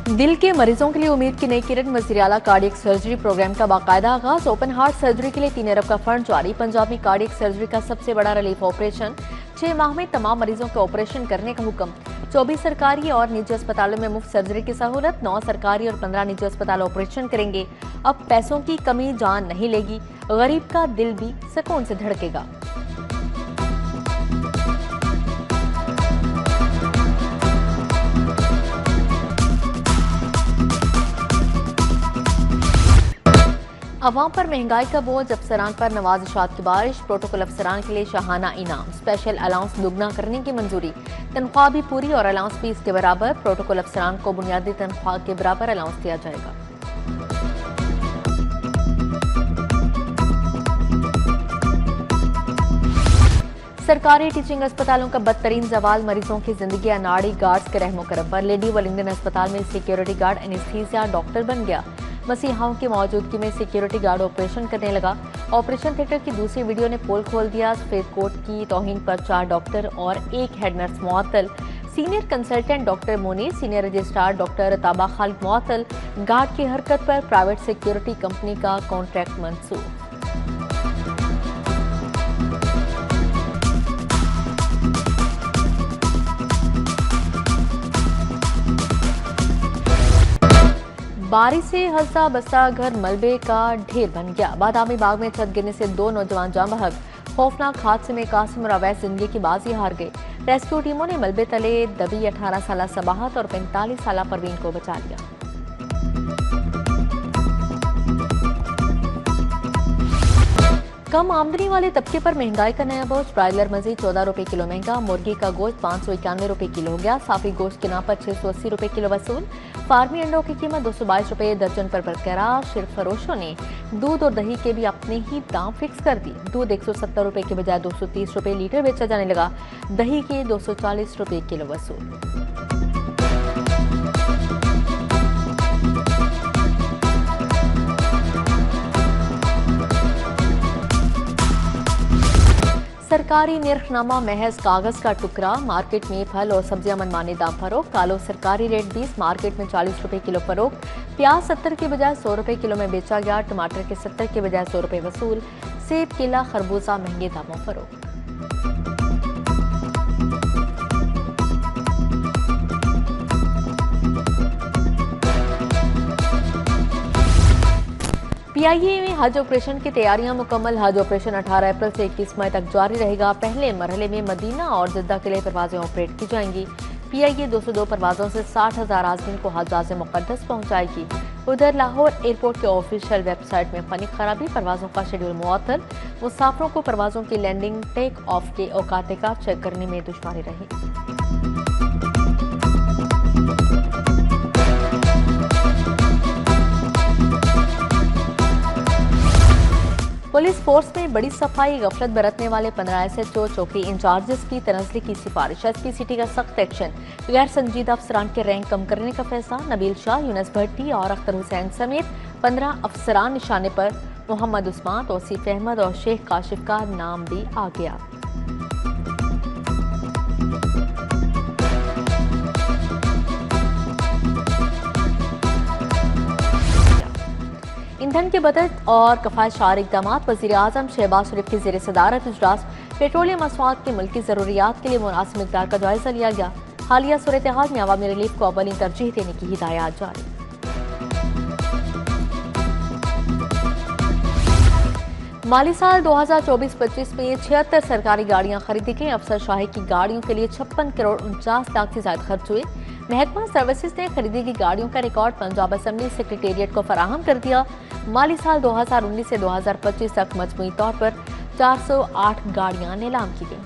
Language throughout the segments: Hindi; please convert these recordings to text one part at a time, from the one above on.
दिल के मरीजों के लिए उम्मीद की नई किरण। वज़ीर आला कार्डियक सर्जरी प्रोग्राम का बाकायदा आगाज। ओपन हार्ट सर्जरी के लिए 3 अरब का फंड जारी। पंजाबी कार्डियक सर्जरी का सबसे बड़ा रिलीफ ऑपरेशन। 6 माह में तमाम मरीजों के ऑपरेशन करने का हुक्म। 24 सरकारी और निजी अस्पतालों में मुफ्त सर्जरी की सहूलत। 9 सरकारी और 15 निजी अस्पताल ऑपरेशन करेंगे। अब पैसों की कमी जान नहीं लेगी, गरीब का दिल भी सुकून से धड़केगा। अवाम पर महंगाई का बोझ, अफसरान पर नवाजिशात की बारिश। प्रोटोकॉल अफसरान के लिए शाहाना इनाम। स्पेशल अलाउंस दुगना करने की मंजूरी। तनख्वाह भी पूरी और अलाउंस भी इसके बराबर। प्रोटोकॉल अफसरान को बुनियादी तनख्वाह के बराबर अलाउंस दिया जाएगा। सरकारी टीचिंग अस्पतालों का बदतरीन जवाल। मरीजों की जिंदगी अनाड़ी गार्ड्स के रहमो करम पर। लेडी वेलिंगटन अस्पताल में सिक्योरिटी गार्ड एनेस्थीसिया डॉक्टर बन गया। मसीहाओं की मौजूदगी में सिक्योरिटी गार्ड ऑपरेशन करने लगा। ऑपरेशन थिएटर की दूसरी वीडियो ने पोल खोल दिया। सफेद कोट की तौहीन पर 4 डॉक्टर और 1 हेड नर्स मुअत्तल। Senior consultant doctor Moni, senior registrar doctor Taba Khalid मुअत्तल। गार्ड की हरकत पर प्राइवेट सिक्योरिटी कंपनी का कॉन्ट्रैक्ट मंसूख। बारिश से हंसा बसा घर मलबे का ढेर बन गया। बादामी बाग में छत गिरने से 2 नौजवान जान बहक। खौफनाक हादसे में कासिम और अवैस जिंदगी की बाजी हार गए। रेस्क्यू टीमों ने मलबे तले दबी 18 साल सबाहत और 45 साल परवीन को बचा लिया। कम आमदनी वाले तबके पर महंगाई का नया बोझ। ब्रायलर मजीद 14 रुपए किलो महंगा। मुर्गी का गोश्त 591 रुपए किलो हो गया। साफी गोश्त के नाम पर 680 रुपए किलो वसूल। फार्मी अंडों की कीमत 222 रुपए दर्जन पर बरकरार। सिर्फ फरोशों ने दूध और दही के भी अपने ही दाम फिक्स कर दिए। दूध 170 रुपए के बजाय 230 रुपए लीटर बेचा जाने लगा। दही के 240 रुपए किलो वसूल। सरकारी निर्खनामा महज कागज का टुकड़ा। मार्केट में फल और सब्जियां मनमाने दाम फरोख्त। आलू सरकारी रेट 20, मार्केट में 40 रुपए किलो फरोख्त। प्याज 70 के बजाय 100 रुपए किलो में बेचा गया। टमाटर के 70 के बजाय 100 रुपए वसूल। सेब, केला, खरबूजा महंगे दामों फरोख्त। पीआईए में हज ऑपरेशन की तैयारियां मुकम्मल। हज ऑपरेशन 18 अप्रैल से 21 मई तक जारी रहेगा। पहले मरहले में मदीना और जिद्दा के लिए परवाजें ऑपरेट की जाएंगी। पीआईए 202 परवाजों से 60,000 आज़मीन को हज मुक़द्दस पहुंचाएगी। उधर लाहौर एयरपोर्ट के ऑफिशियल वेबसाइट में फनी खराबी। परवाजों का शेड्यूल मुअत्तल। मुसाफिरों को परवाजों की लैंडिंग टेक ऑफ के औकात का चेक करने में दुश्वारी रही। पुलिस फोर्स में बड़ी सफाई। गफलत बरतने वाले 15 एसएचओ चौकी इंचार्जेस की तनजली की सिफारिश। एसपी सिटी का सख्त एक्शन। गैर संजीदा अफसरान के रैंक कम करने का फैसला। नबील शाह, यूनुस भट्टी और अख्तर हुसैन समेत 15 अफसरान निशाने पर। मोहम्मद उस्मान, तौसीफ अहमद और शेख काशिफ का नाम भी आ गया। ईंधन के बचत और कफायतशार इकदाम। वज़ीर आज़म शहबाज शरीफ की ज़ेर सदारत इजलास। पेट्रोलियम मसवाद की मुल्की ज़रूरियात के लिए मुनासिब मिक़दार का जायजा लिया गया। हालिया सूरत हाल में अवामी रिलीफ को अव्वली तरजीह देने की हिदायत जारी। माली साल 2024-25 में 76 सरकारी गाड़ियां खरीदी गई। अफसर शाही की गाड़ियों के लिए 56 करोड़ 49 लाख से ज्यादा खर्च हुए। महकमा सर्विसेज ने खरीदी गई गाड़ियों का रिकॉर्ड पंजाब असेंबली सेक्रेटेरिएट को फराहम कर दिया। माली साल 2019 से 2025 तक मजमूई तौर पर 408 गाड़ियां नीलाम की गई।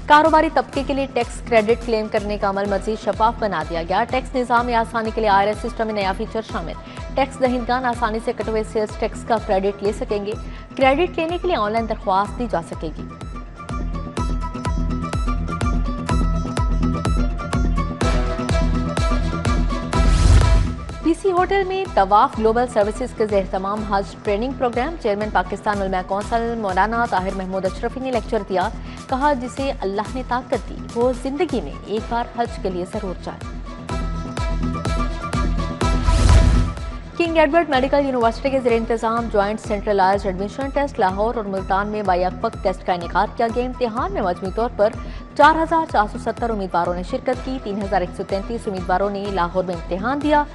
कारोबारी तबके के लिए टैक्स क्रेडिट क्लेम करने का अमल मजीद शफाफ बना दिया गया। टैक्स निज़ाम में आसानी के लिए IRS सिस्टम में नया फीचर शामिल। टैक्स दहिंदगान आसानी से कटे हुए सेल्स टैक्स का क्रेडिट ले सकेंगे। क्रेडिट लेने के लिए ऑनलाइन दरख्वास्त दी जा सकेगी। पीसी होल्डर होटल में तवाफ ग्लोबल सर्विसेज के ज़ेर-ए-तमाम हज ट्रेनिंग प्रोग्राम। चेयरमैन पाकिस्तान उलमा कौंसिल मौलाना ताहिर महमूद अशरफी ने लेक्चर दिया। कहा, जिसे अल्लाह ने ताकत दी वो जिंदगी में एक बार हज के लिए जरूर जाए। किंग एडवर्ड मेडिकल यूनिवर्सिटी के ज़रिए इंतजाम joint centralised admission test Lahore और मुल्तान में बायक टेस्ट का इनेकाद किया गया। इम्तिहान में मजमूई तौर पर 4,470 उम्मीदवारों ने शिरकत की। 3,133 उम्मीदवारों ने लाहौर में इम्तिहान दिया।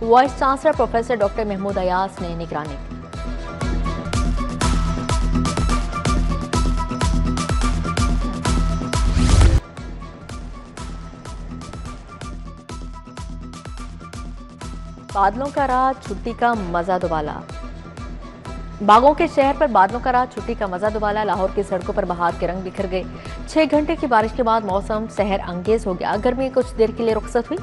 Vice chancellor professor doctor Mahmood Ayaz ने निगरानी की। बादलों का रात, छुट्टी का मजा दुबाला। बागों के शहर पर बादलों का रात, छुट्टी का मजा दुबाला। लाहौर की सड़कों पर बहार के रंग बिखर गए। 6 घंटे की बारिश के बाद मौसम सहर अंगेज हो गया। गर्मी कुछ देर के लिए रुखसत हुई।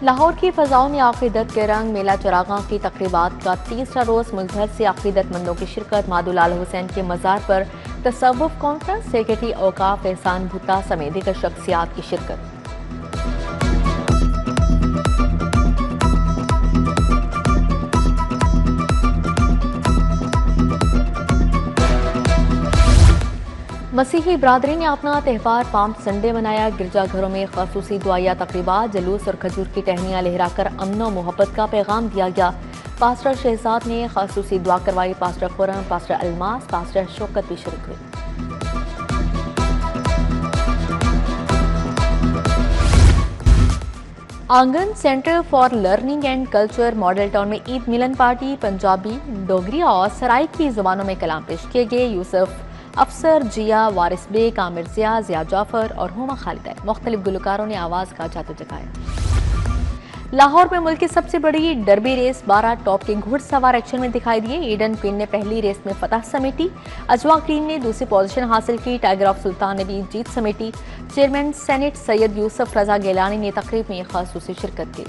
लाहौर की फजाओं में अकीदत के रंग। मेला चरागां की तकरीबात का तीसरा रोज मुल्क भर से अकीदतमंदों की शिरकत। मादुलाल हुसैन के मजार पर तसव्वुफ कॉन्फ्रेंस। सेक्रेटरी औकाफ एहसान भुट्टा समेत दीगर शख्सियात की शिरकत। मसीही बरादरी ने अपना त्यौहार पाम संडे मनाया। गिरजाघरों में ख़ुसूसी दुआया तकरीबात, जुलूस और खजूर की टहनियाँ लहराकर अमन व मोहब्बत का पैगाम दिया गया। पास्टर शहजाद ने ख़ुसूसी दुआ करवाई। Pastor Khurram, pastor Almas, pastor Shaukat भी शरीक हुए। आंगन centre for learning and culture model town में ईद मिलन पार्टी पंजाबी, डोगरी और सराइकी जुबानों में कलाम पेश किए गए। यूसुफ अफसर, जिया, वारिस बेग, आमिर जिया, जिया जाफर और हुमा खालिदा मुख्तलिफ गुलकारों ने आवाज़ का जादू जगाया। लाहौर में मुल्क की सबसे बड़ी डर्बी रेस 12 टॉप के घुड़सवार एक्शन में दिखाई दिए। ईडन क्वीन ने पहली रेस में फतह समेटी। अजवा क्वीन ने दूसरी पोजीशन हासिल की। टाइगर ऑफ सुल्तान ने भी जीत समेटी। चेयरमैन सेनेट सैयद यूसुफ रजा गिलानी ने तकरीब में खासूसी शिरकत की।